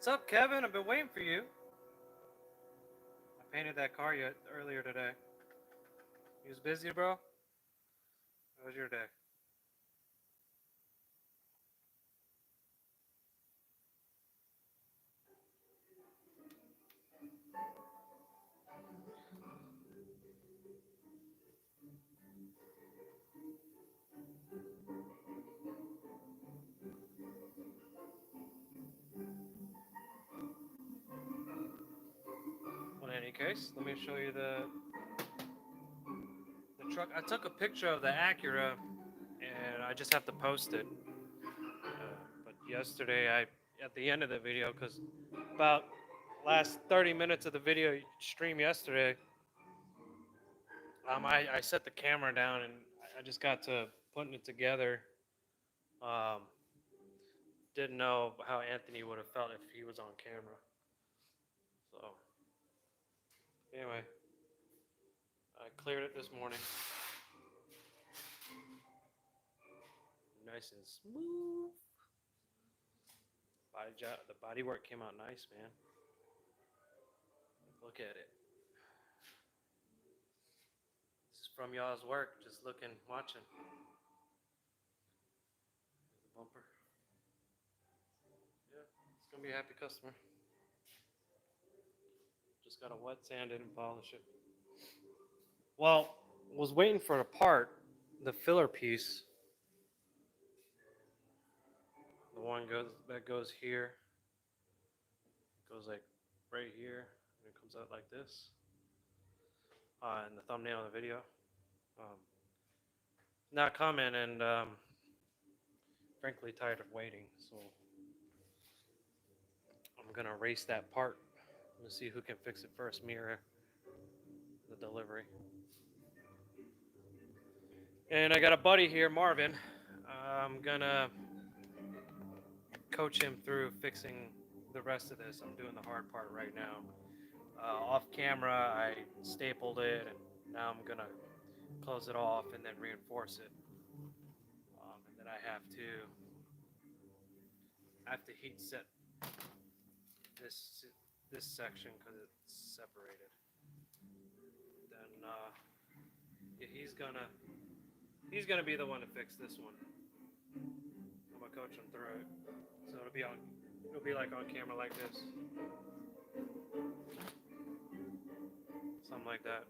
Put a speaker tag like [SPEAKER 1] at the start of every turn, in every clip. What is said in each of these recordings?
[SPEAKER 1] What's up, Kevin? I've been waiting for you. I painted that car earlier today. You was busy, bro? How was your day? Well, in any case, let me show you the truck. I took a picture of the Acura, and I just have to post it. But yesterday, at the end of the video, because about last 30 minutes of the video stream yesterday, I set the camera down and I just got to putting it together. Um, didn't know how Anthony would have felt if he was on camera. So anyway, I cleared it this morning, nice and smooth. The body work came out nice, man. Look at it. This is from y'all's work, just looking, watching. There's the bumper. Yeah, it's gonna be a happy customer. Just gotta wet sand it and polish it. Well, was waiting for a part, the filler piece. The one that goes here, goes like right here, and it comes out like this. In the thumbnail of the video. Um, Not coming, and frankly tired of waiting. So I'm gonna race that part. Let's see who can fix it first, me or the delivery. And I got a buddy here, Marvin. I'm gonna coach him through fixing the rest of this. I'm doing the hard part right now. Off camera, I stapled it, and now I'm gonna close it off and then reinforce it. And then I have to heat set this this section because it's separated. Then yeah, he's gonna be the one to fix this one. I'm gonna coach him through it, so it'll be like on camera like this, something like that.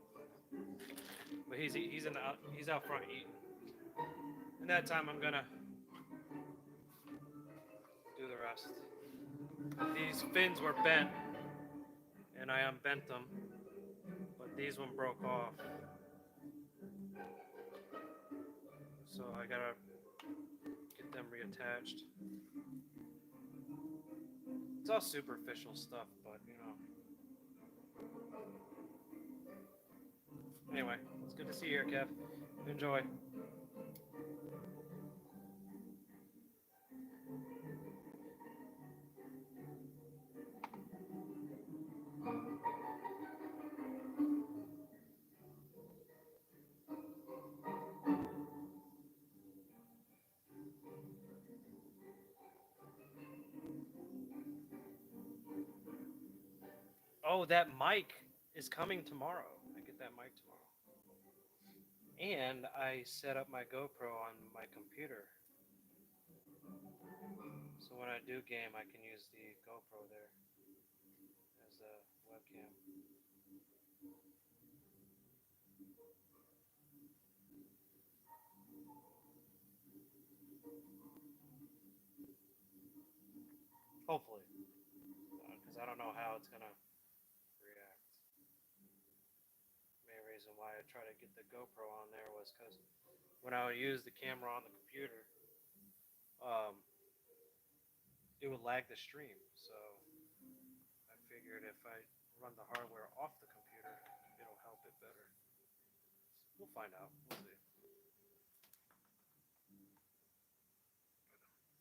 [SPEAKER 1] But he's out front eating. In that time, I'm gonna do the rest. These fins were bent, and I unbent them, but these one broke off. So I gotta get them reattached. It's all superficial stuff, but you know. Anyway, it's good to see you here, Kev. Enjoy. Oh, that mic is coming tomorrow. I get that mic tomorrow. And I set up my GoPro on my computer. So when I do game, I can use the GoPro there as a webcam. Hopefully. Because I don't know how it's going to react. Main reason why I try to get the GoPro on there was because when I would use the camera on the computer, um, it would lag the stream. So I figured if I run the hardware off the computer, it'll help it better. We'll find out. We'll see.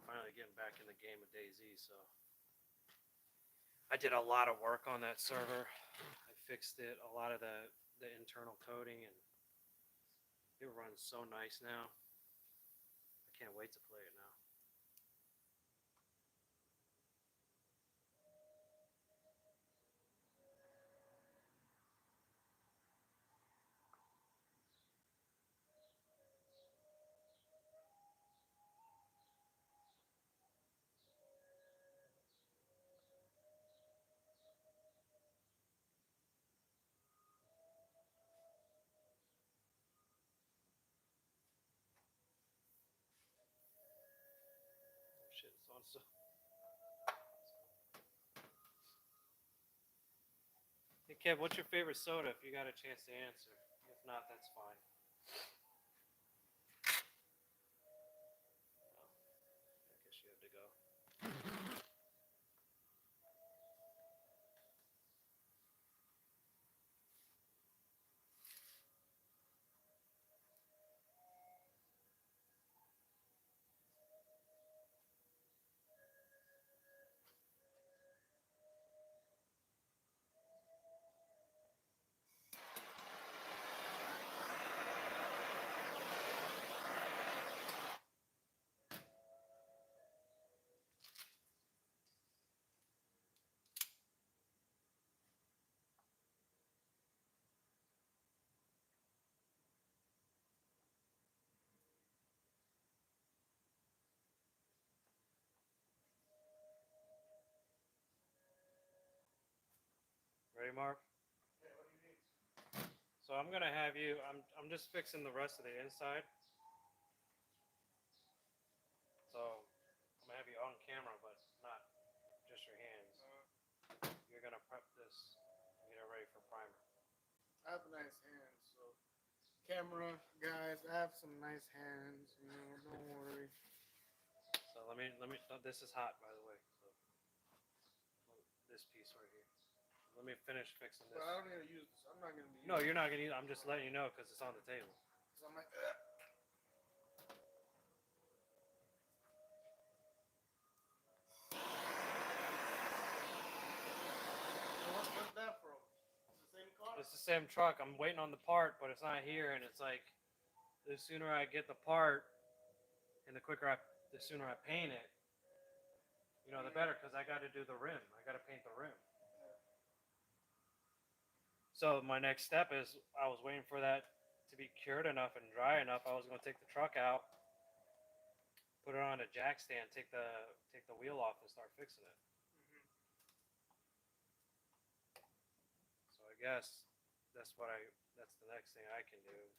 [SPEAKER 1] Finally getting back in the game of DayZ, so I did a lot of work on that server. I fixed it, a lot of the internal coding, and it runs so nice now. I can't wait to play it now. phone. So, hey Kev, what's your favorite soda? If you got a chance to answer, if not, that's fine. Oh, I guess you have to go. Ready, Marv? So I'm gonna have you. I'm just fixing the rest of the inside. So I'm gonna have you on camera, but not just your hands. You're gonna prep this, and get it ready for primer.
[SPEAKER 2] I have nice hands, so camera guys, I have some nice hands. You know, don't worry.
[SPEAKER 1] So let me. This is hot, by the way. So this piece right here. Let me finish fixing this.
[SPEAKER 2] But I don't need to use this. I'm not gonna be.
[SPEAKER 1] No, you're not gonna use. I'm just letting you know because it's on the table.
[SPEAKER 2] So I'm like, what's that from? It's the same car.
[SPEAKER 1] It's the same truck. I'm waiting on the part, but it's not here, and it's like the sooner I get the part, and the sooner I paint it, you know, the better, because I got to do the rim. I got to paint the rim. So my next step is I was waiting for that to be cured enough and dry enough. I was going to take the truck out, put it on a jack stand, take the wheel off, and start fixing it. So I guess that's the next thing I can do.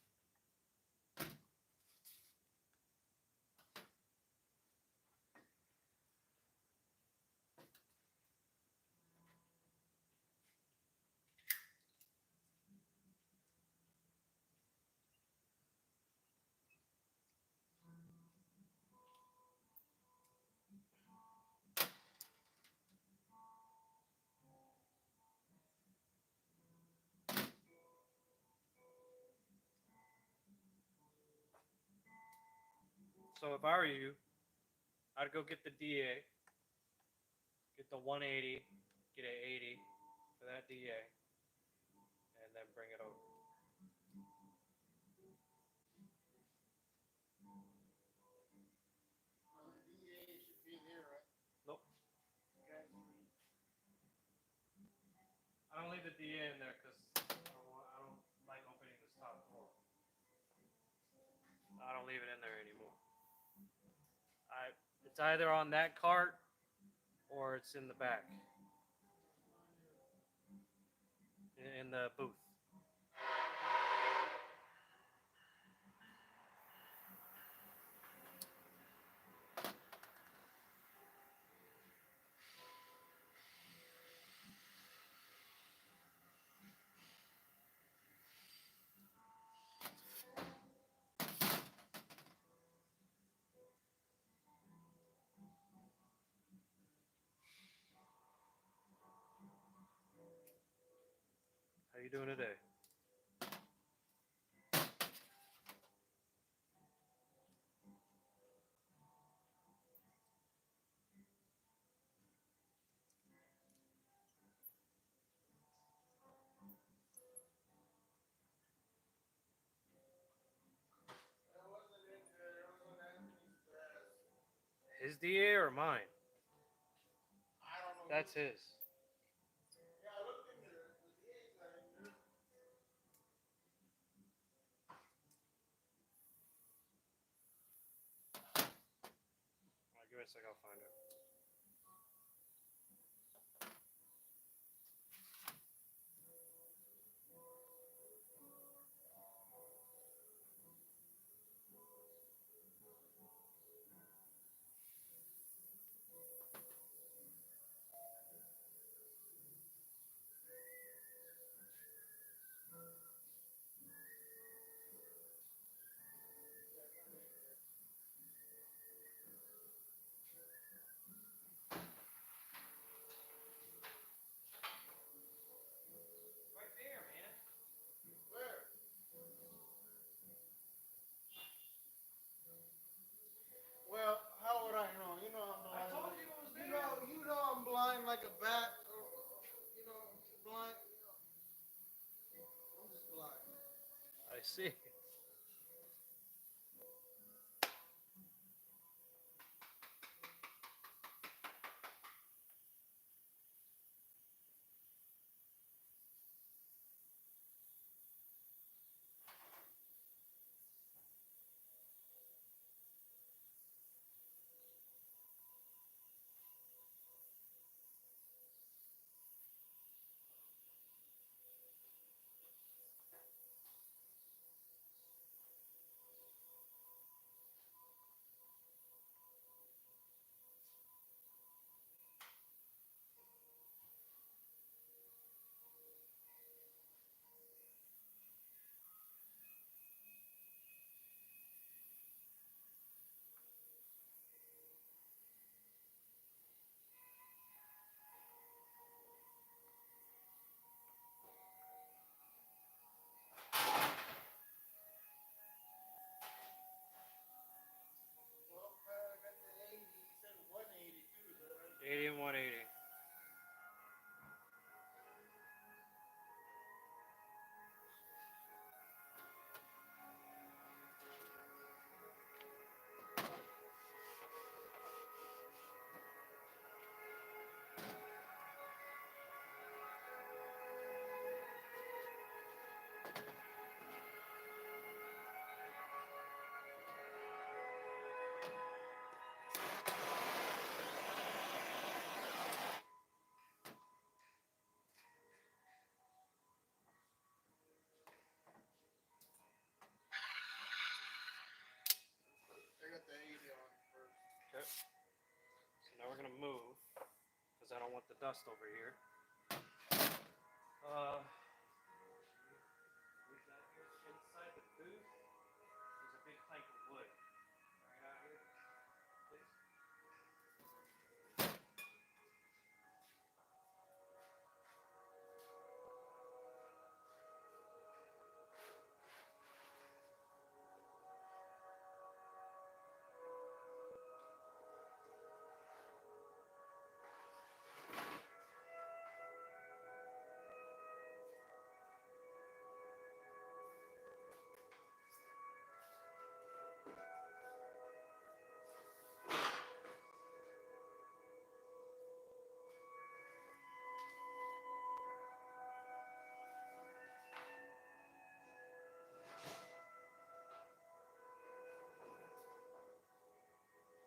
[SPEAKER 1] So if I were you, I'd go get the DA, get the 180, get an 80 for that DA, and then bring it over.
[SPEAKER 2] DA should be here, right?
[SPEAKER 1] Nope.
[SPEAKER 2] Okay.
[SPEAKER 1] I don't leave the DA in there because I don't like opening this top drawer. I don't leave it in there anymore. It's either on that cart or it's in the back in the booth. How you doing today?
[SPEAKER 2] That wasn't in there. It was on Anthony's desk.
[SPEAKER 1] His DA or mine?
[SPEAKER 2] I don't know.
[SPEAKER 1] That's his.
[SPEAKER 2] Yeah, I looked in there. The DA's not in there.
[SPEAKER 1] Alright, give me a sec, I'll find it. see.
[SPEAKER 2] Well, I got the 80. You said 180 too, is that right?
[SPEAKER 1] 80 and 180.
[SPEAKER 2] I got the 80 on first.
[SPEAKER 1] Okay. So now we're gonna move because I don't want the dust over here. We got here inside the booth. There's a big plank of wood right out here. Please.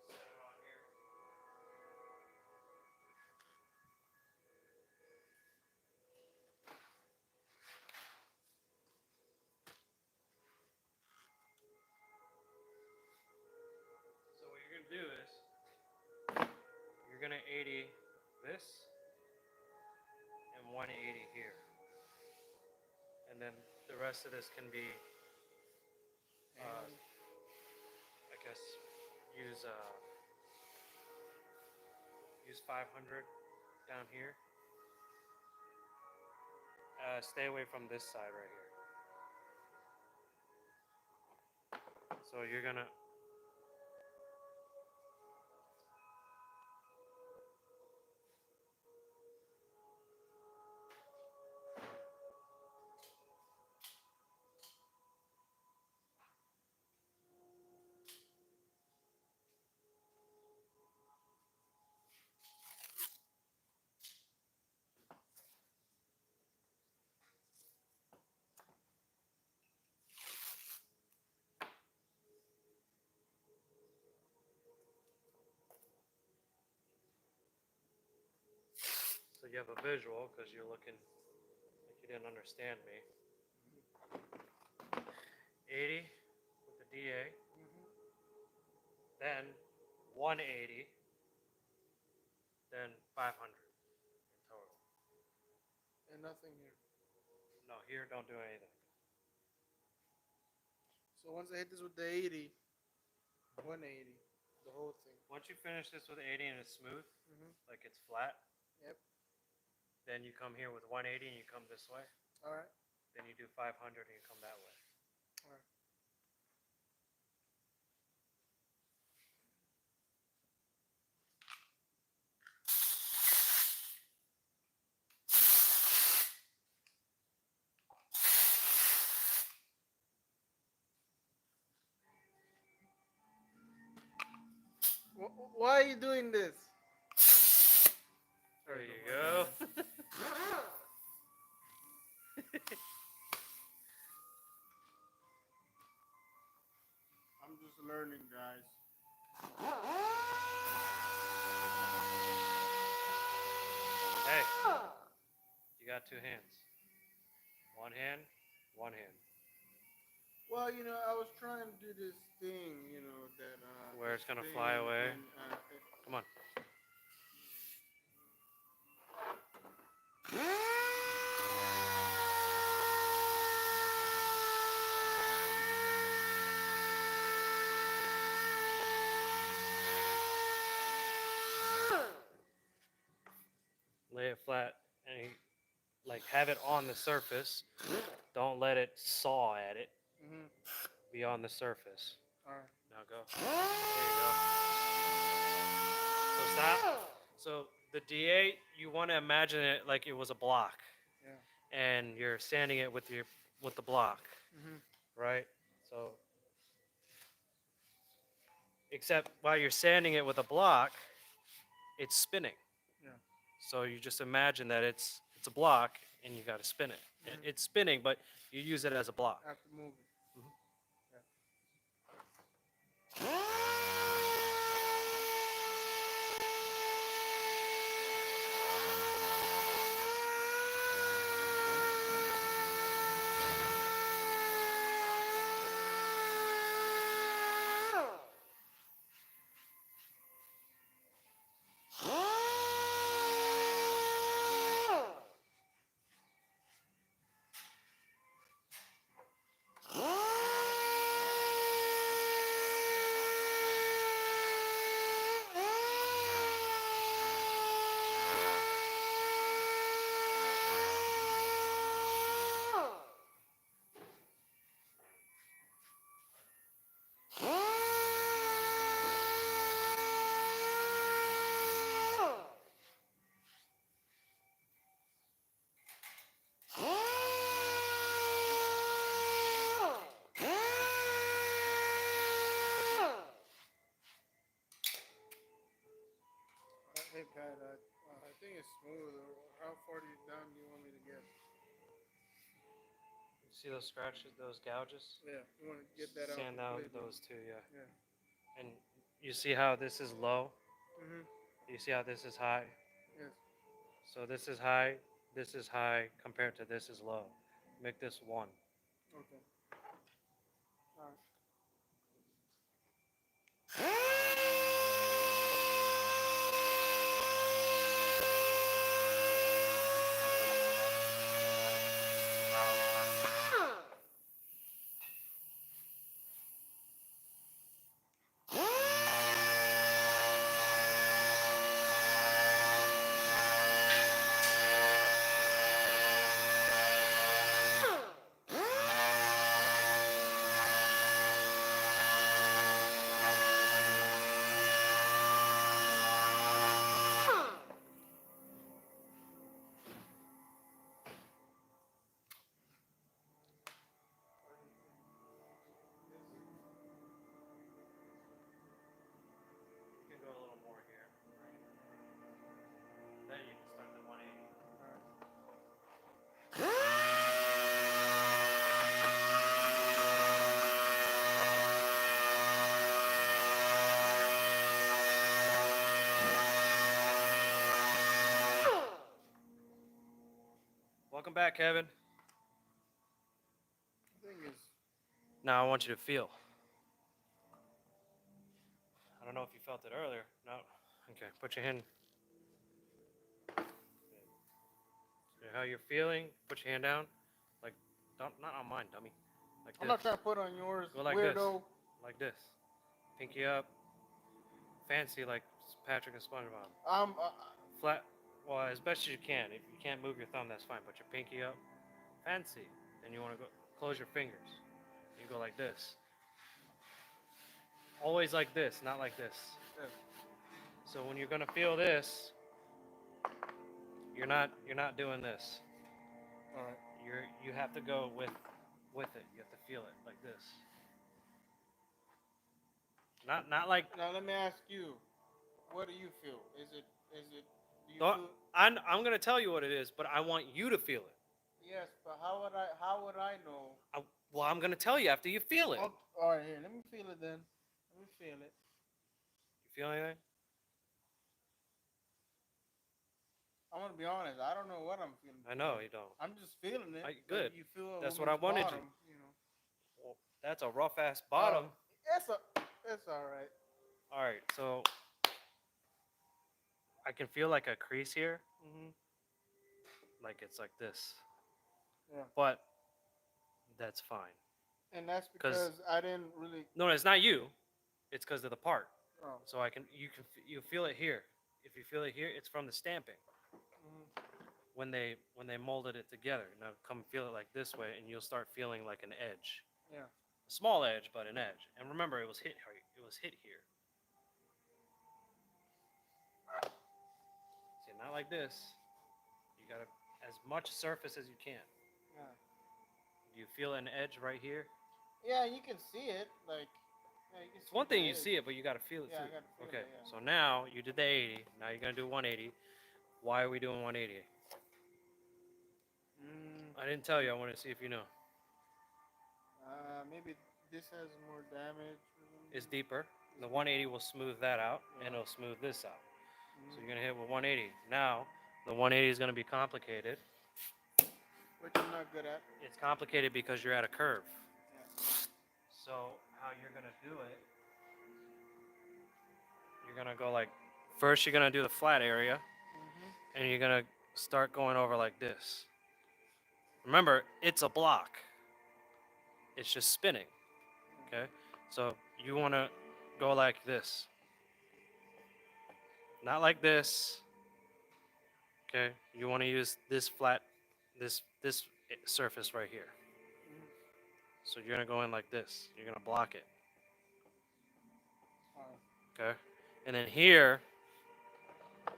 [SPEAKER 1] Set it on here. So what you're gonna do is you're gonna 80 this and 180 here, and then the rest of this can be,
[SPEAKER 2] And
[SPEAKER 1] I guess, use 500 down here. Stay away from this side right here. So you're gonna. So you have a visual because you're looking like you didn't understand me. 80 with the DA, then 180, then 500 in total.
[SPEAKER 2] and nothing here.
[SPEAKER 1] No, here don't do anything.
[SPEAKER 2] So once I hit this with the 80, 180, the whole thing.
[SPEAKER 1] Once you finish this with 80 and it's smooth,
[SPEAKER 2] Mm-hmm.
[SPEAKER 1] like it's flat,
[SPEAKER 2] Yep.
[SPEAKER 1] then you come here with 180 and you come this way.
[SPEAKER 2] All right.
[SPEAKER 1] Then you do 500 and you come that way.
[SPEAKER 2] All right. Why are you doing this?
[SPEAKER 1] There you go.
[SPEAKER 2] I'm just learning, guys.
[SPEAKER 1] Hey, you got two hands. One hand, one hand.
[SPEAKER 2] Well, I was trying to do this thing, that
[SPEAKER 1] Where it's gonna
[SPEAKER 2] thing
[SPEAKER 1] fly away. Come on. Lay it flat and like have it on the surface. Don't let it saw at it.
[SPEAKER 2] Mhm.
[SPEAKER 1] Be on the surface.
[SPEAKER 2] All right.
[SPEAKER 1] Now go. There you go. So stop. So the D8, you want to imagine it like it was a block,
[SPEAKER 2] Yeah.
[SPEAKER 1] and you're standing it with the block,
[SPEAKER 2] Mhm.
[SPEAKER 1] right? So except while you're sanding it with a block, it's spinning.
[SPEAKER 2] Yeah.
[SPEAKER 1] So you just imagine that it's a block and you got to spin it.
[SPEAKER 2] Mhm.
[SPEAKER 1] It's spinning, but you use it as a block.
[SPEAKER 2] I have to move it.
[SPEAKER 1] Mhm.
[SPEAKER 2] Hey Pat, I think it's smooth. How far down do you want me to get?
[SPEAKER 1] See those scratches, those gouges?
[SPEAKER 2] Yeah, you want to get that out.
[SPEAKER 1] Sand out
[SPEAKER 2] completely.
[SPEAKER 1] those two, yeah.
[SPEAKER 2] Yeah.
[SPEAKER 1] And you see how this is low?
[SPEAKER 2] Mhm.
[SPEAKER 1] You see how this is high?
[SPEAKER 2] Yes.
[SPEAKER 1] So this is high compared to this is low. Make this one.
[SPEAKER 2] Okay. All right.
[SPEAKER 1] You can go a little more here. Then you can start the 180.
[SPEAKER 2] All right.
[SPEAKER 1] Welcome back, Kevin.
[SPEAKER 2] The thing is,
[SPEAKER 1] Now I want you to feel. I don't know if you felt it earlier. No. Okay. Put your hand. How you're feeling? Put your hand down. Like, don't not on mine, dummy. Like
[SPEAKER 2] I'm
[SPEAKER 1] this.
[SPEAKER 2] not trying to put on yours,
[SPEAKER 1] Go like
[SPEAKER 2] weirdo.
[SPEAKER 1] this. Like this. Pinky up. Fancy like Patrick and SpongeBob.
[SPEAKER 2] I'm.
[SPEAKER 1] Flat. Well, as best as you can. If you can't move your thumb, that's fine. Put your pinky up. Fancy. Then you want to go close your fingers. You go like this. Always like this, not like this.
[SPEAKER 2] Yes.
[SPEAKER 1] So when you're gonna feel this, you're not doing this.
[SPEAKER 2] All right.
[SPEAKER 1] You have to go with it. You have to feel it like this. Not like
[SPEAKER 2] Now let me ask you. what do you feel? Is it? Do you
[SPEAKER 1] No,
[SPEAKER 2] feel?
[SPEAKER 1] I'm gonna tell you what it is, but I want you to feel it.
[SPEAKER 2] Yes, but how would I? How would I know?
[SPEAKER 1] Well, I'm gonna tell you after you feel it.
[SPEAKER 2] Oh, all right, here. Let me feel it then. Let me feel it.
[SPEAKER 1] You feel anything?
[SPEAKER 2] I'm gonna be honest. I don't know what I'm feeling.
[SPEAKER 1] I know you don't.
[SPEAKER 2] I'm just feeling it.
[SPEAKER 1] Good.
[SPEAKER 2] You feel a
[SPEAKER 1] That's what I
[SPEAKER 2] woman's
[SPEAKER 1] wanted
[SPEAKER 2] bottom, you know.
[SPEAKER 1] Well, that's a rough ass bottom.
[SPEAKER 2] It's all right.
[SPEAKER 1] All right, so I can feel like a crease here,
[SPEAKER 2] Mhm.
[SPEAKER 1] like it's like this.
[SPEAKER 2] Yeah.
[SPEAKER 1] But that's fine.
[SPEAKER 2] And that's
[SPEAKER 1] 'Cause-
[SPEAKER 2] because I didn't really.
[SPEAKER 1] No, it's not you. It's because of the part.
[SPEAKER 2] Oh.
[SPEAKER 1] So you feel it here. If you feel it here, it's from the stamping.
[SPEAKER 2] Mhm.
[SPEAKER 1] When they molded it together. Now come feel it like this way, and you'll start feeling like an edge.
[SPEAKER 2] Yeah.
[SPEAKER 1] A small edge, but an edge. And remember, it was hit. It was hit here. See, not like this. You gotta as much surface as you can.
[SPEAKER 2] Yeah.
[SPEAKER 1] Do you feel an edge right here?
[SPEAKER 2] Yeah, you can see it. Like, yeah, you can see
[SPEAKER 1] It's one thing
[SPEAKER 2] the
[SPEAKER 1] you
[SPEAKER 2] edge.
[SPEAKER 1] see it, but you gotta feel it
[SPEAKER 2] Yeah, I
[SPEAKER 1] too.
[SPEAKER 2] gotta feel
[SPEAKER 1] Okay,
[SPEAKER 2] it, yeah.
[SPEAKER 1] so now you did the 80. Now you're gonna do 180. Why are we doing 180? I didn't tell you. I want to see if you know.
[SPEAKER 2] Maybe this has more damage.
[SPEAKER 1] It's deeper. The 180 will smooth that out, and it'll smooth this out. So you're gonna hit with 180. Now, the 180 is gonna be complicated.
[SPEAKER 2] Which I'm not good at.
[SPEAKER 1] It's complicated because you're at a curve.
[SPEAKER 2] Yeah.
[SPEAKER 1] So how you're gonna do it? You're gonna go like, first you're gonna do the flat area, and you're gonna start going over like this. Remember, it's a block. It's just spinning. Okay, so you want to go like this, not like this. Okay, you want to use this flat, this surface right here. So you're gonna go in like this. You're gonna block it. Okay, and then here,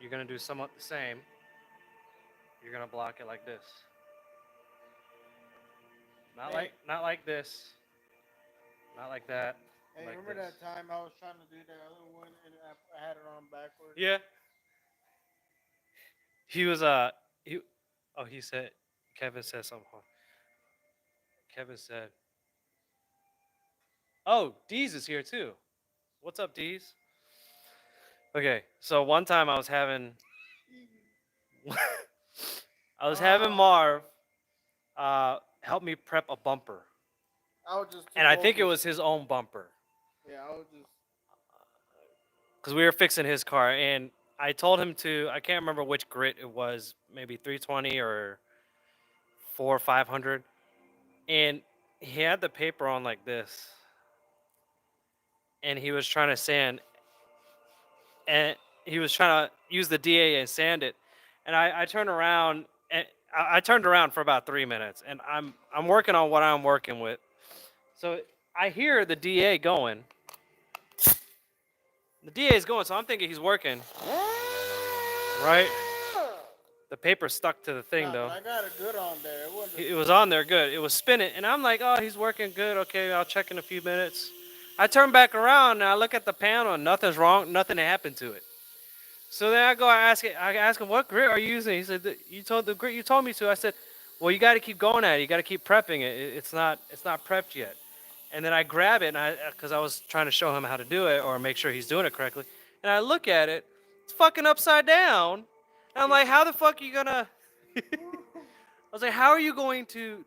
[SPEAKER 1] you're gonna do somewhat the same. You're gonna block it like this. Not like this. Not like that.
[SPEAKER 2] Hey,
[SPEAKER 1] like
[SPEAKER 2] remember
[SPEAKER 1] this.
[SPEAKER 2] that time I was trying to do that other one and I had it on backwards?
[SPEAKER 1] Yeah. He was he oh he said Kevin said something. Kevin said, "Oh, Deez is here too. What's up, Deez?" Okay, so one time I was having Marv help me prep a bumper.
[SPEAKER 2] I was just.
[SPEAKER 1] And I think it was his own bumper.
[SPEAKER 2] Yeah, I was just.
[SPEAKER 1] Because we were fixing his car, and I told him to. I can't remember which grit it was, maybe 320 or 4 or 500, and he had the paper on like this, and he was trying to sand, and he was trying to use the DA and sand it, and I turned around and I turned around for about 3 minutes, and I'm working on what I'm working with, so I hear the DA going. The DA is going, so I'm thinking he's working. Right? The paper stuck to the thing, though.
[SPEAKER 2] I got it good on there.
[SPEAKER 1] It was on there good. It was spinning. And I'm like, oh, he's working good. Okay, I'll check in a few minutes. I turn back around and I look at the panel and nothing's wrong. Nothing happened to it. So then I ask him, what grit are you using? He said, the grit you told me to. I said, well, you got to keep going at it. You got to keep prepping it. It's not prepped yet. And then I grab it, and because I was trying to show him how to do it or make sure he's doing it correctly. And I look at it, it's fucking upside down. And I'm like, how the fuck are you gonna? I was like, how are you going to?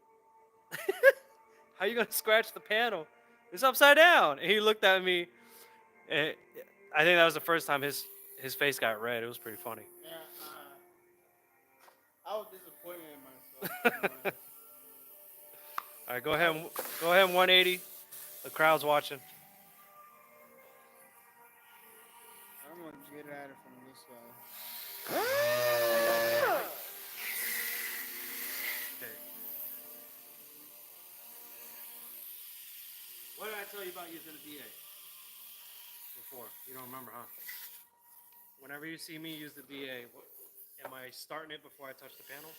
[SPEAKER 1] How are you gonna scratch the panel? It's upside down. And he looked at me. And I think that was the first time his face got red. It was pretty funny.
[SPEAKER 2] Yeah, I was disappointed in myself.
[SPEAKER 1] All right, go ahead and 180. The crowd's watching.
[SPEAKER 2] I'm gonna get at it from this side.
[SPEAKER 1] Okay. What did I tell you about using a DA before? You don't remember, huh? Whenever you see me use the DA, am I starting it before I touch the panel?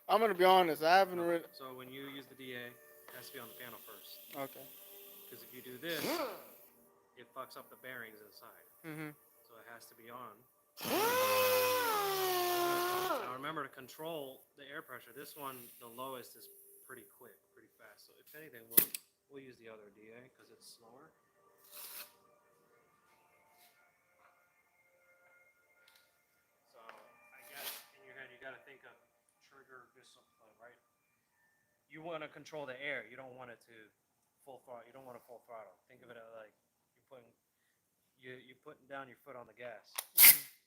[SPEAKER 2] I'm gonna be honest. I haven't really.
[SPEAKER 1] So when you use the DA, it has to be on the panel first.
[SPEAKER 2] Okay.
[SPEAKER 1] Because if you do this, it fucks up the bearings inside.
[SPEAKER 2] Mhm.
[SPEAKER 1] So it has to be on. Now remember to control the air pressure. This one, the lowest is pretty quick, pretty fast. So if anything, we'll use the other DA because it's slower. So I guess in your head you got to think of trigger discipline, right? You want to control the air. You don't want it to full throttle. You don't want a full throttle. Think of it like you're putting down your foot on the gas.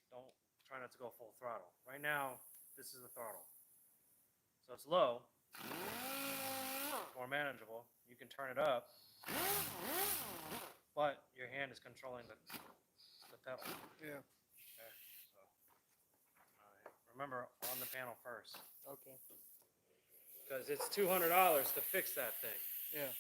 [SPEAKER 1] Don't try not to go full throttle. Right now, this is the throttle. So it's low, more manageable. You can turn it up, but your hand is controlling the pedal.
[SPEAKER 2] Yeah.
[SPEAKER 1] Okay, so remember on the panel first,
[SPEAKER 2] Okay.
[SPEAKER 1] because it's $200 to fix that thing.
[SPEAKER 2] Yeah.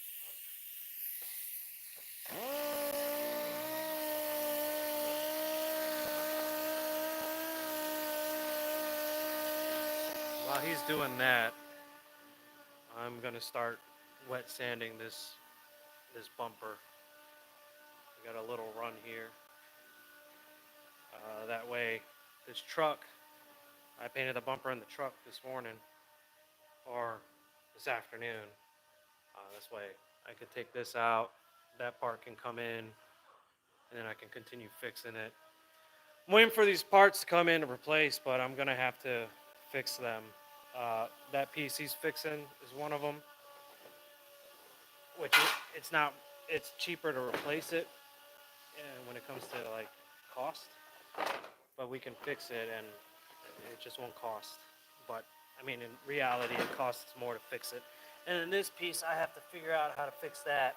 [SPEAKER 1] While he's doing that, I'm gonna start wet sanding this bumper. I got a little run here. That way, this truck, I painted the bumper in the truck this morning or this afternoon. This way, I could take this out. That part can come in, and then I can continue fixing it. I'm waiting for these parts to come in to replace, but I'm gonna have to fix them. That piece he's fixing is one of them, which it's not. It's cheaper to replace it, and when it comes to like cost, but we can fix it, and it just won't cost. But I mean, in reality, it costs more to fix it. And in this piece, I have to figure out how to fix that.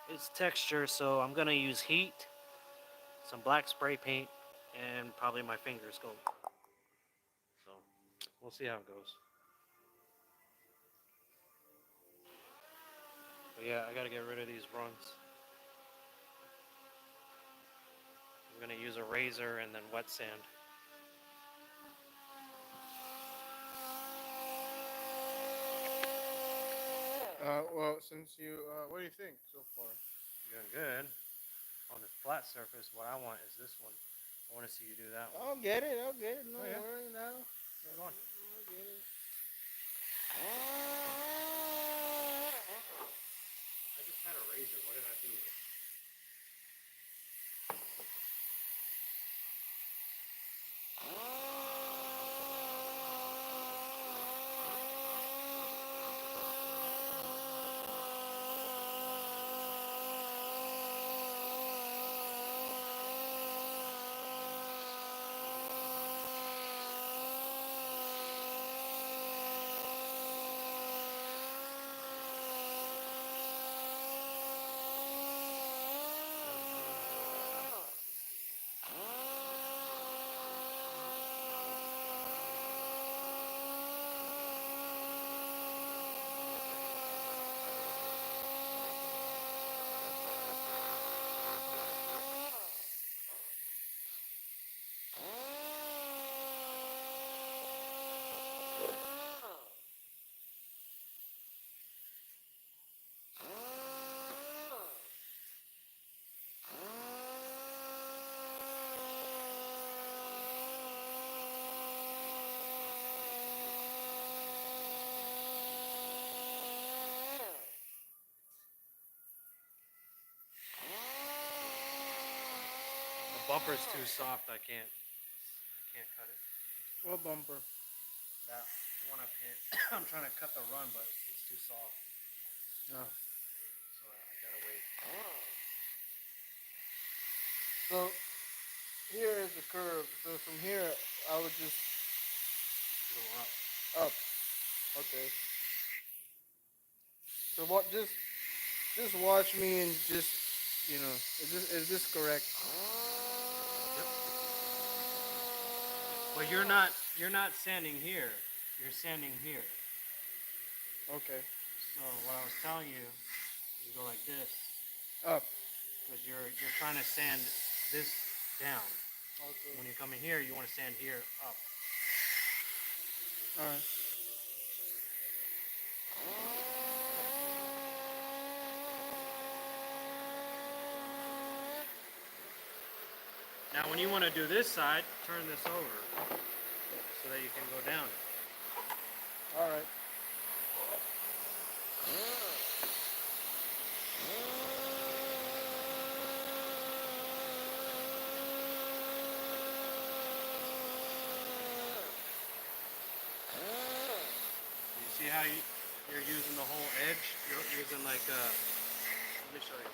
[SPEAKER 1] It's texture, so I'm gonna use heat, some black spray paint, and probably my fingers go. So we'll see how it goes. But yeah, I gotta get rid of these runts. I'm gonna use a razor and then wet sand.
[SPEAKER 2] Well, since you, what do you think so far?
[SPEAKER 1] Doing good. On this flat surface, what I want is this one. I want to see you do that one.
[SPEAKER 2] I'll get it. I'll get it. No
[SPEAKER 1] Oh, yeah.
[SPEAKER 2] worry now.
[SPEAKER 1] Come on.
[SPEAKER 2] I'll get it.
[SPEAKER 1] I just had a razor. What did I do? The bumper's too soft. I can't cut it.
[SPEAKER 2] What bumper?
[SPEAKER 1] That one I paint. I'm trying to cut the run, but it's too soft.
[SPEAKER 2] No.
[SPEAKER 1] So I gotta wait.
[SPEAKER 2] So here is the curve. So from here, I would just
[SPEAKER 1] Go up.
[SPEAKER 2] up. Okay. So what? Just watch me and just, is this correct?
[SPEAKER 1] Yep. But you're not sanding here. You're sanding here.
[SPEAKER 2] Okay.
[SPEAKER 1] So what I was telling you, you go like this,
[SPEAKER 2] Up.
[SPEAKER 1] because you're trying to sand this down.
[SPEAKER 2] Okay.
[SPEAKER 1] When you come in here, you want to sand here up.
[SPEAKER 2] All right.
[SPEAKER 1] Now when you want to do this side, turn this over so that you can go down it.
[SPEAKER 2] All right.
[SPEAKER 1] You see how you're using the whole edge? You're using like let me show you.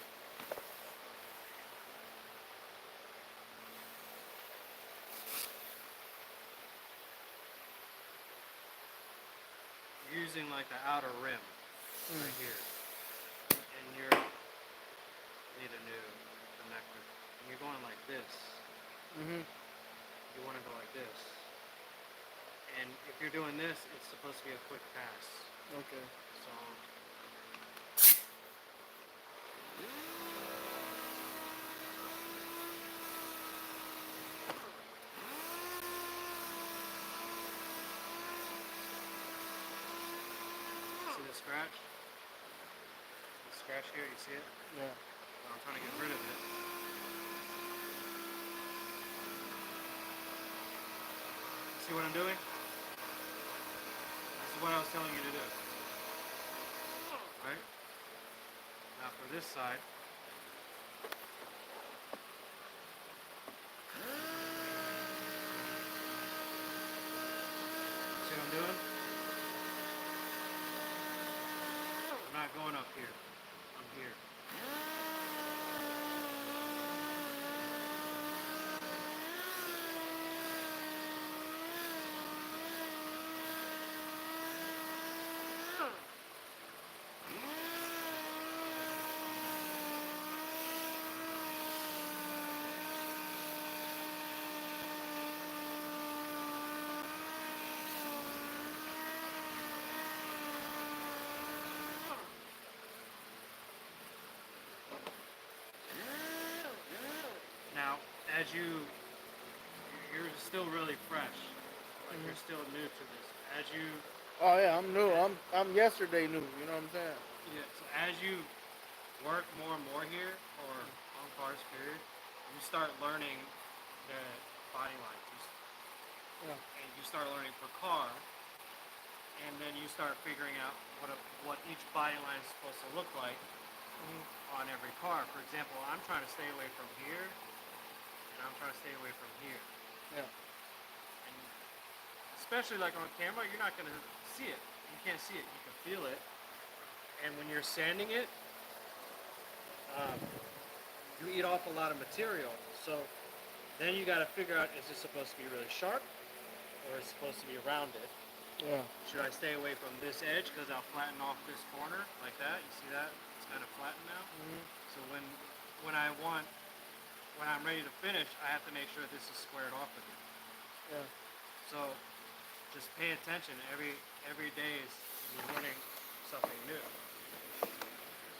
[SPEAKER 1] You're using like the outer rim right here. And you need a new connector. And you're going like this.
[SPEAKER 2] Mhm.
[SPEAKER 1] You want to go like this. And if you're doing this, it's supposed to be a quick pass.
[SPEAKER 2] Okay.
[SPEAKER 1] So see the scratch? The scratch here, you see it?
[SPEAKER 2] Yeah.
[SPEAKER 1] I'm trying to get rid of it. See what I'm doing? This is what I was telling you to do. Right? Now for this side. See what I'm doing? I'm not going up here. I'm here. Now, as you're still really fresh. Like you're still new to this. As you
[SPEAKER 2] Oh yeah, I'm new. I'm yesterday new. You know what I'm saying?
[SPEAKER 1] Yeah, so as you work more and more here, or on cars, period, you start learning the body lines.
[SPEAKER 2] Yeah.
[SPEAKER 1] And you start learning per car, and then you start figuring out what each body line is supposed to look like on every car. For example, I'm trying to stay away from here, and I'm trying to stay away from here.
[SPEAKER 2] Yeah.
[SPEAKER 1] And especially like on camera, you're not going to see it. You can't see it. You can feel it. And when you're sanding it, you eat off a lot of material. So then you got to figure out, is this supposed to be really sharp or is it supposed to be rounded?
[SPEAKER 2] Yeah.
[SPEAKER 1] Should I stay away from this edge because I'll flatten off this corner like that? You see that? It's kind of flattened now. So when I'm ready to finish, I have to make sure this is squared off again.
[SPEAKER 2] Yeah.
[SPEAKER 1] So just pay attention. Every day is you're learning something new.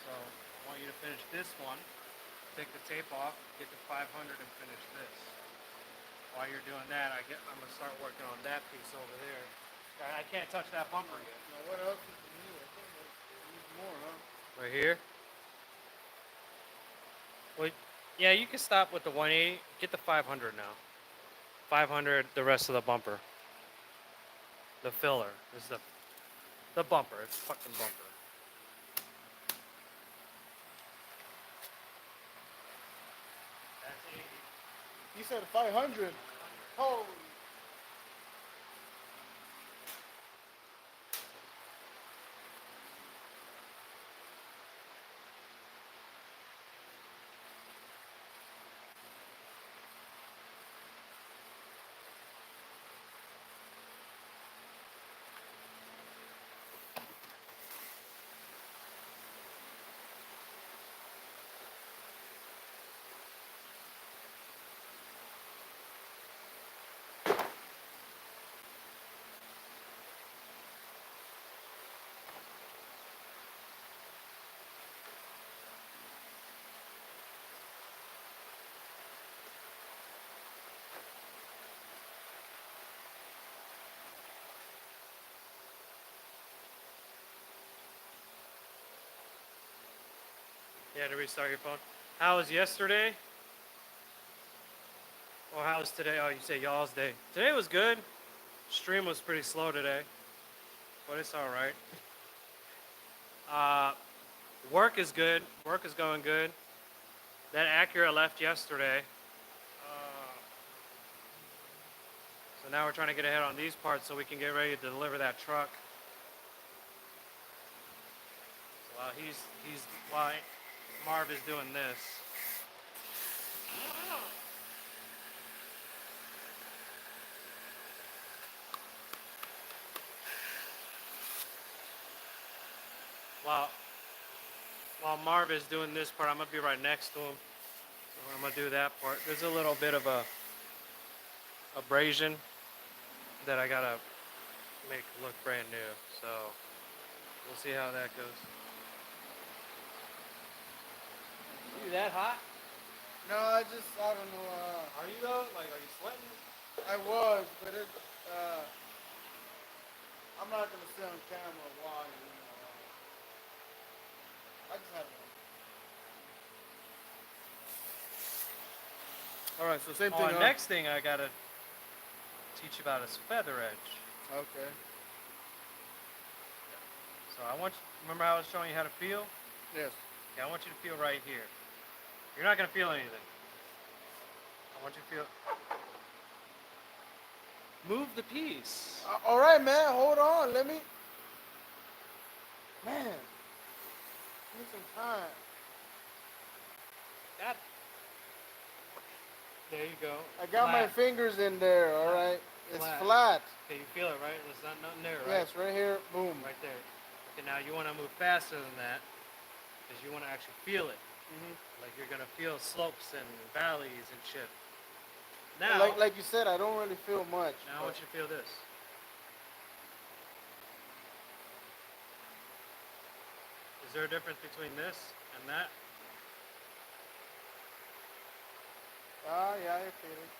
[SPEAKER 1] So I want you to finish this one. Take the tape off, get to 500 and finish this. While you're doing that, I'm gonna start working on that piece over there. I can't touch that bumper yet.
[SPEAKER 2] Now what else is new? I think there's more, huh?
[SPEAKER 1] Right here. Well, yeah, you can stop with the 180. Get the 500 now. 500, the rest of the bumper. The filler. This is the bumper. It's fucking bumper. That's 80.
[SPEAKER 2] You said 500. Holy.
[SPEAKER 1] You had to restart your phone. How was yesterday? Well, how was today? Oh, you say y'all's day. Today was good. Stream was pretty slow today, but it's all right. Uh, work is good. Work is going good. That Acura left yesterday. So now we're trying to get ahead on these parts so we can get ready to deliver that truck. So while Marv is doing this. While while Marv is doing this part, I'm gonna be right next to him. So I'm gonna do that part. There's a little bit of a abrasion that I gotta make look brand new. So we'll see how that goes. You that hot?
[SPEAKER 2] No, I don't know.
[SPEAKER 1] Are you though? Like, are you sweating?
[SPEAKER 2] I was, but I'm not gonna sit on camera while I just had one. All right, so same thing.
[SPEAKER 1] Next thing I gotta teach you about is feather edge.
[SPEAKER 2] Okay.
[SPEAKER 1] So remember how I was showing you how to feel?
[SPEAKER 2] Yes.
[SPEAKER 1] Okay, I want you to feel right here. You're not gonna feel anything. I want you to feel. Move the piece.
[SPEAKER 2] All right, man. Hold on. Let me. Man. Give me some time.
[SPEAKER 1] That. There you go.
[SPEAKER 2] I got my
[SPEAKER 1] Flat.
[SPEAKER 2] fingers in there. All right. It's
[SPEAKER 1] Flat.
[SPEAKER 2] flat.
[SPEAKER 1] Okay, you feel it, right? There's nothing there, right?
[SPEAKER 2] Yes, right here. Boom.
[SPEAKER 1] Right there. Okay, now you want to move faster than that because you want to actually feel it.
[SPEAKER 2] Mhm.
[SPEAKER 1] Like you're gonna feel slopes and valleys and shit. Now,
[SPEAKER 2] Like you said, I don't really feel much.
[SPEAKER 1] now I want you to feel this. Is there a difference between this and that?
[SPEAKER 2] Yeah, I feel it.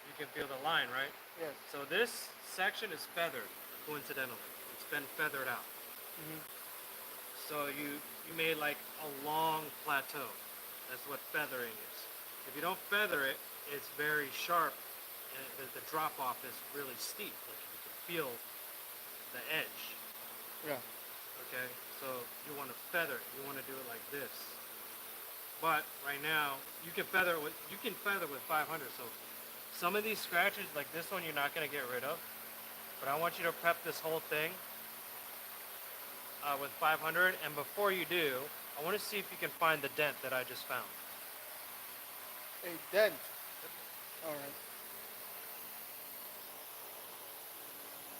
[SPEAKER 1] You can feel the line, right?
[SPEAKER 2] Yes.
[SPEAKER 1] So this section is feathered, coincidentally. It's been feathered out.
[SPEAKER 2] Mhm.
[SPEAKER 1] So you made like a long plateau. That's what feathering is. If you don't feather it, it's very sharp, and the drop off is really steep. Like you can feel the edge.
[SPEAKER 2] Yeah.
[SPEAKER 1] Okay, so you want to feather it. You want to do it like this. But right now, you can feather with 500. So some of these scratches, like this one, you're not gonna get rid of. But I want you to prep this whole thing with 500. And before you do, I want to see if you can find the dent that I just found.
[SPEAKER 2] A dent. All right.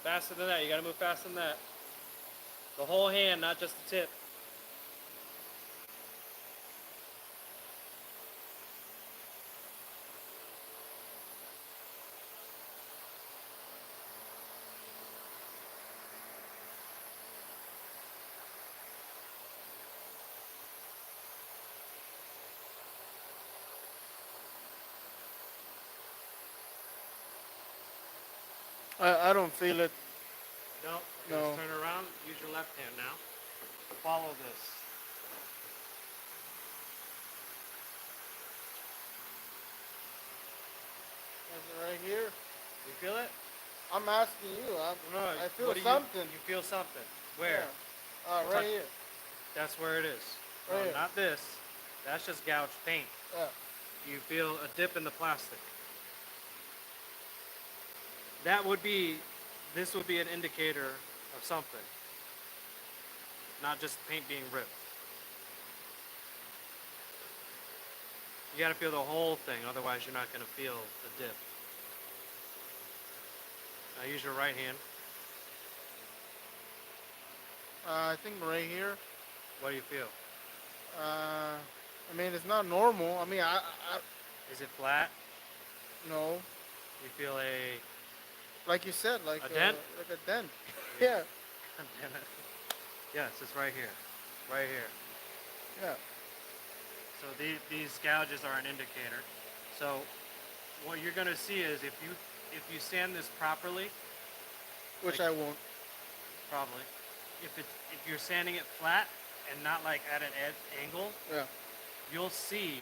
[SPEAKER 1] Faster than that. You gotta move faster than that. The whole hand, not just the tip.
[SPEAKER 2] I don't feel it.
[SPEAKER 1] No.
[SPEAKER 2] No.
[SPEAKER 1] Just turn around. Use your left hand now. Follow this.
[SPEAKER 2] Is it right here?
[SPEAKER 1] You feel it?
[SPEAKER 2] I'm asking you. I feel something.
[SPEAKER 1] You feel something. Where?
[SPEAKER 2] Yeah. Right
[SPEAKER 1] Touch-
[SPEAKER 2] here.
[SPEAKER 1] That's where it is.
[SPEAKER 2] Right
[SPEAKER 1] No,
[SPEAKER 2] here.
[SPEAKER 1] not this. That's just gouged paint.
[SPEAKER 2] Yeah.
[SPEAKER 1] You feel a dip in the plastic. This would be an indicator of something. Not just paint being ripped. You gotta feel the whole thing, otherwise you're not gonna feel the dip. Now use your right hand.
[SPEAKER 2] I think right here.
[SPEAKER 1] What do you feel?
[SPEAKER 2] I mean, it's not normal. I mean, I
[SPEAKER 1] Is it flat?
[SPEAKER 2] no.
[SPEAKER 1] You feel a
[SPEAKER 2] Like you said, like
[SPEAKER 1] A dent?
[SPEAKER 2] Like a dent. Yeah.
[SPEAKER 1] God damn it. Yes, it's right here. Right here.
[SPEAKER 2] Yeah.
[SPEAKER 1] So these gouges are an indicator. So what you're gonna see is if you sand this properly,
[SPEAKER 2] Which
[SPEAKER 1] like-
[SPEAKER 2] I won't.
[SPEAKER 1] probably, if you're sanding it flat and not like at an angle,
[SPEAKER 2] Yeah.
[SPEAKER 1] you'll see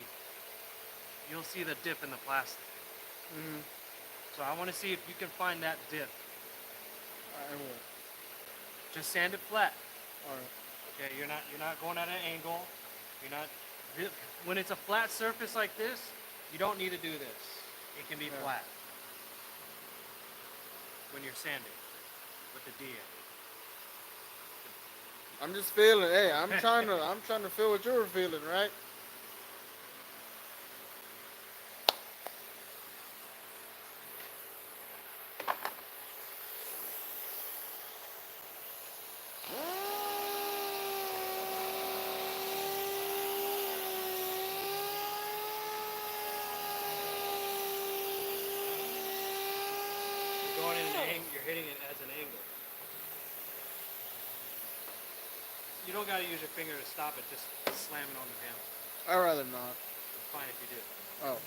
[SPEAKER 1] the dip in the plastic.
[SPEAKER 2] Mm-hmm.
[SPEAKER 1] So I want to see if you can find that dip.
[SPEAKER 2] I will.
[SPEAKER 1] Just sand it flat.
[SPEAKER 2] All right.
[SPEAKER 1] Okay, you're not going at an angle. You're not when it's a flat surface like this, you don't need to do this. It can be
[SPEAKER 2] Yeah.
[SPEAKER 1] flat when you're sanding with the D.
[SPEAKER 2] I'm just feeling. Hey, I'm trying to feel what you were feeling, right?
[SPEAKER 1] You're going in an angle. You're hitting it as an angle. You don't got to use your finger to stop it. Just slam it on the panel.
[SPEAKER 2] I'd rather not.
[SPEAKER 1] It's fine if you do.
[SPEAKER 2] Oh,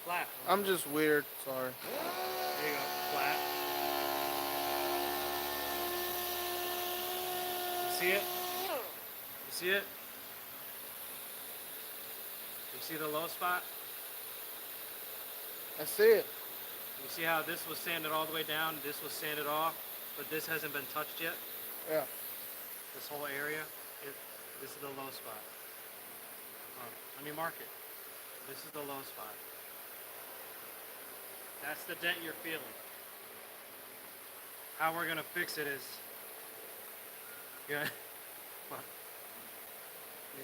[SPEAKER 1] Flat.
[SPEAKER 2] I'm just weird. Sorry.
[SPEAKER 1] There you go. Flat. You see it? You see it? You see the low spot?
[SPEAKER 2] I see it.
[SPEAKER 1] You see how this was sanded all the way down, this was sanded off, but this hasn't been touched yet?
[SPEAKER 2] Yeah.
[SPEAKER 1] This whole area, this is the low spot. Let me mark it. This is the low spot. That's the dent you're feeling. How we're gonna fix it is, you're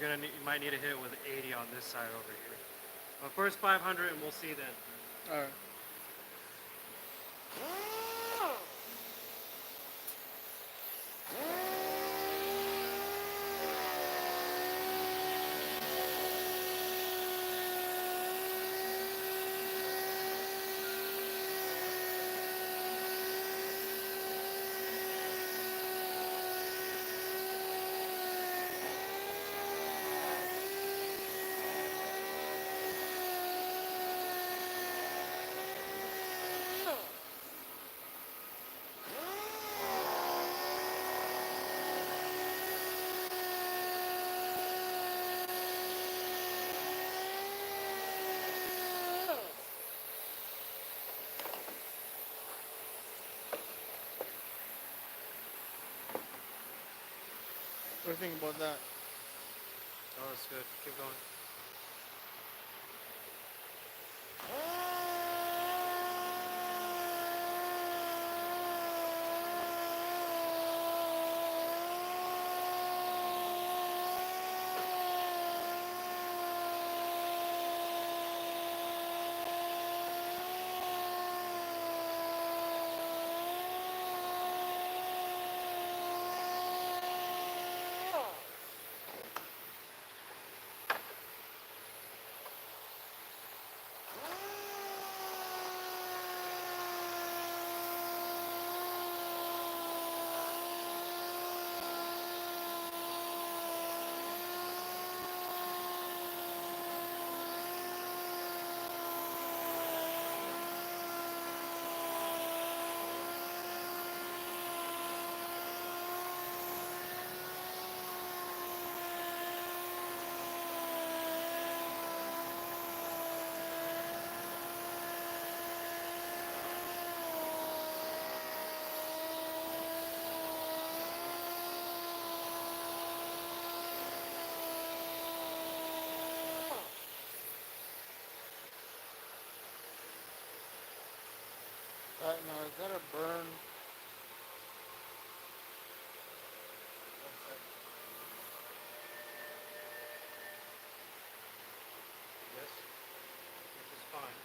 [SPEAKER 1] gonna you might need to hit it with 80 on this side over here. But first 500 and we'll see then.
[SPEAKER 2] All right. What do you think about that?
[SPEAKER 1] Oh, that's good. Keep going.
[SPEAKER 2] Now, is that a burn?
[SPEAKER 1] Yes. Which is fine.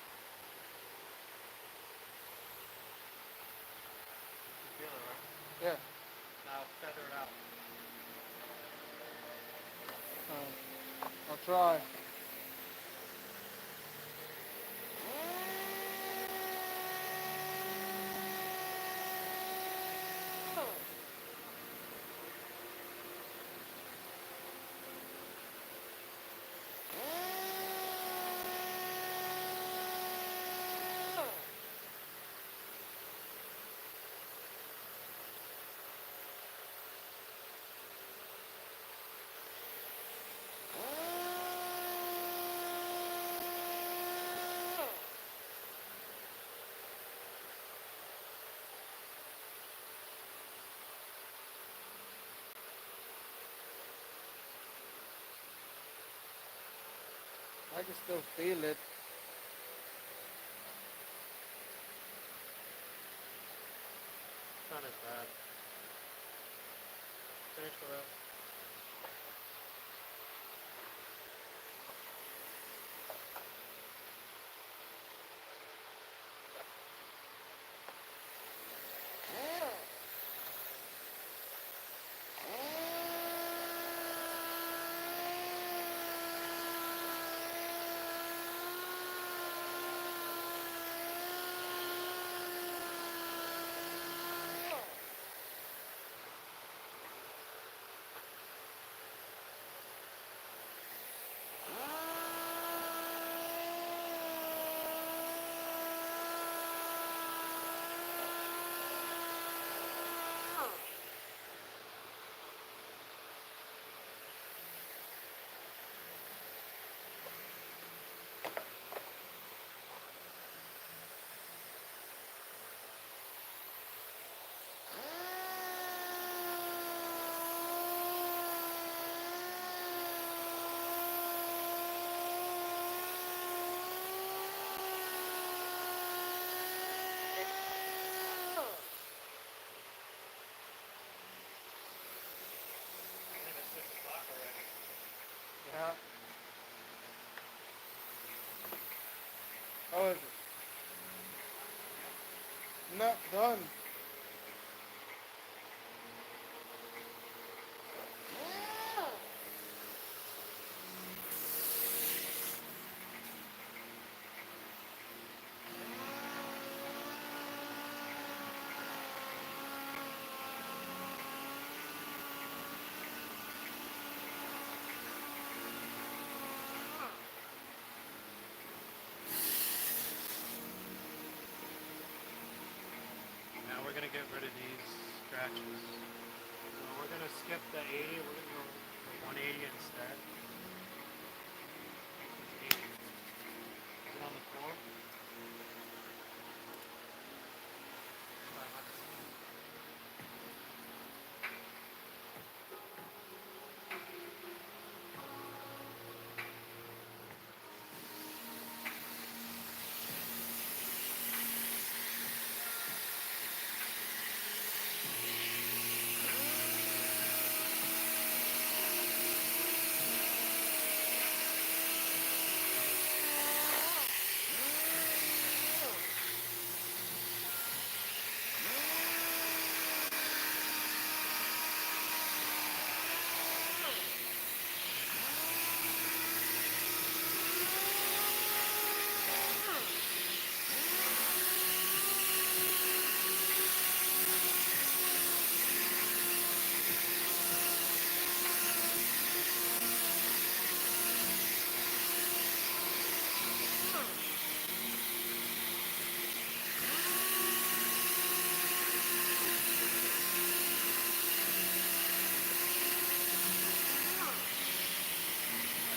[SPEAKER 1] You feel it, right?
[SPEAKER 2] Yeah.
[SPEAKER 1] Now feather it out.
[SPEAKER 2] I'll try. I can still feel it.
[SPEAKER 1] Not as bad.
[SPEAKER 2] Finish the rest. Yeah. How is it? Not done.
[SPEAKER 1] Now we're gonna get rid of these scratches. So we're gonna skip the 80. We're gonna go with 180 instead. 80. Is it on the floor? 500.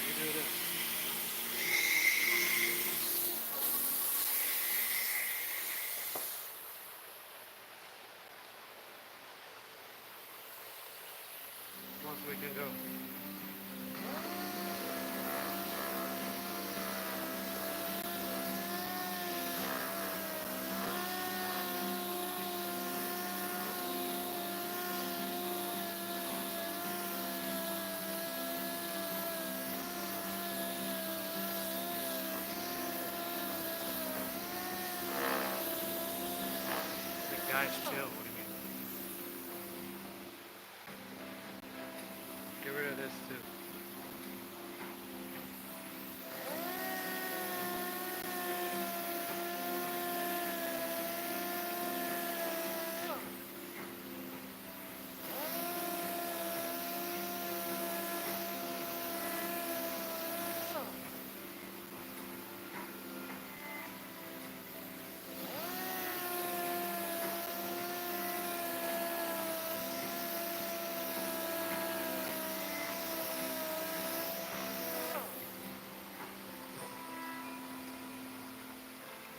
[SPEAKER 1] You do this. Once we can go. The guys chill. What do you mean? Get rid of this too.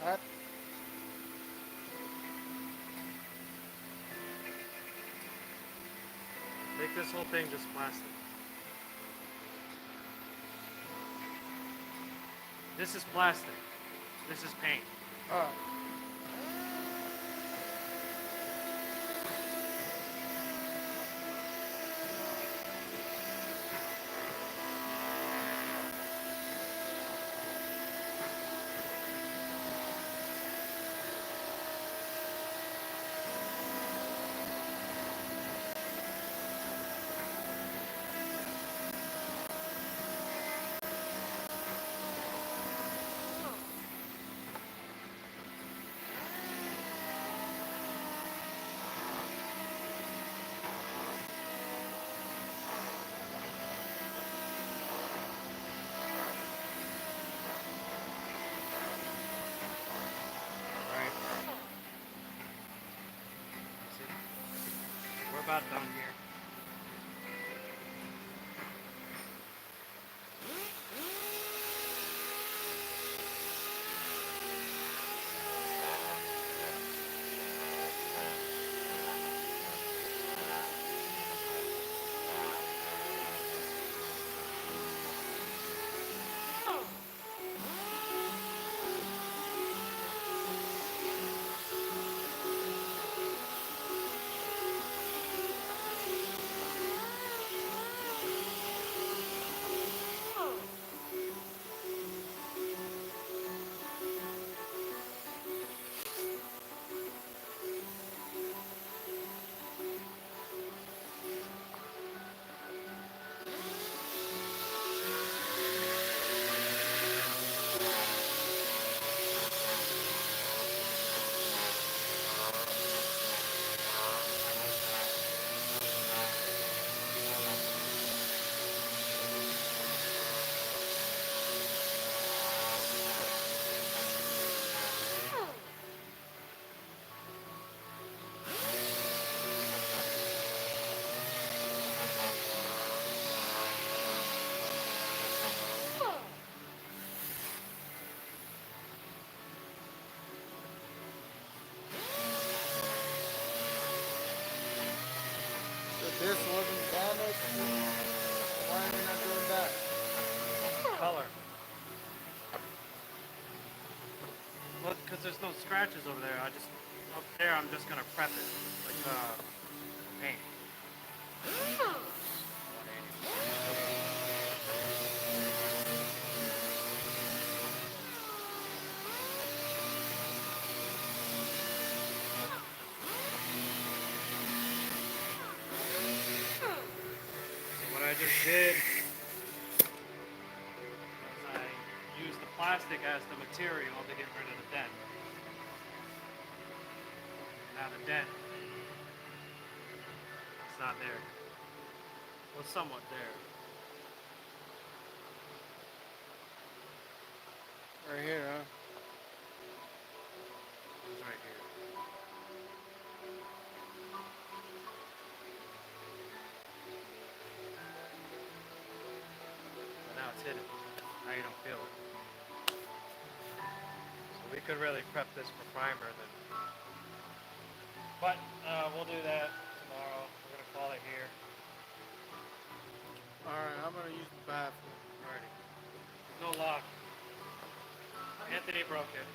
[SPEAKER 2] That.
[SPEAKER 1] Make this whole thing just plastic. This is plastic. This is paint.
[SPEAKER 2] Oh.
[SPEAKER 1] Right. See, we're about done here.
[SPEAKER 2] So this wasn't damaged. Why are we not doing that?
[SPEAKER 1] Color. Look, because there's no scratches over there. Up there, I'm just gonna prep it like paint. So what I just did was I used the plastic as the material to get rid of the dent. Now the dent, it's not there. Well, somewhat there.
[SPEAKER 2] Right here, huh?
[SPEAKER 1] It's right here. But now it's hidden. Now you don't feel it. So we could really prep this for primer then. But we'll do that tomorrow. We're gonna call it here.
[SPEAKER 2] Alright, I'm gonna use the bathroom.
[SPEAKER 1] Alrighty. No lock. Anthony broke it.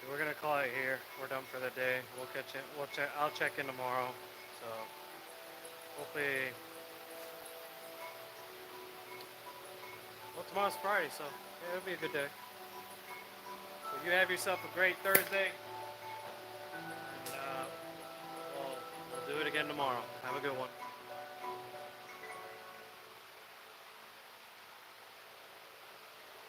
[SPEAKER 1] We're gonna call it here. We're done for the day. We'll catch it. We'll check. I'll check in tomorrow. So hopefully, well, tomorrow's Friday, so yeah, it'll be a good day. So you have yourself a great Thursday. And, we'll do it again tomorrow. Have a good one.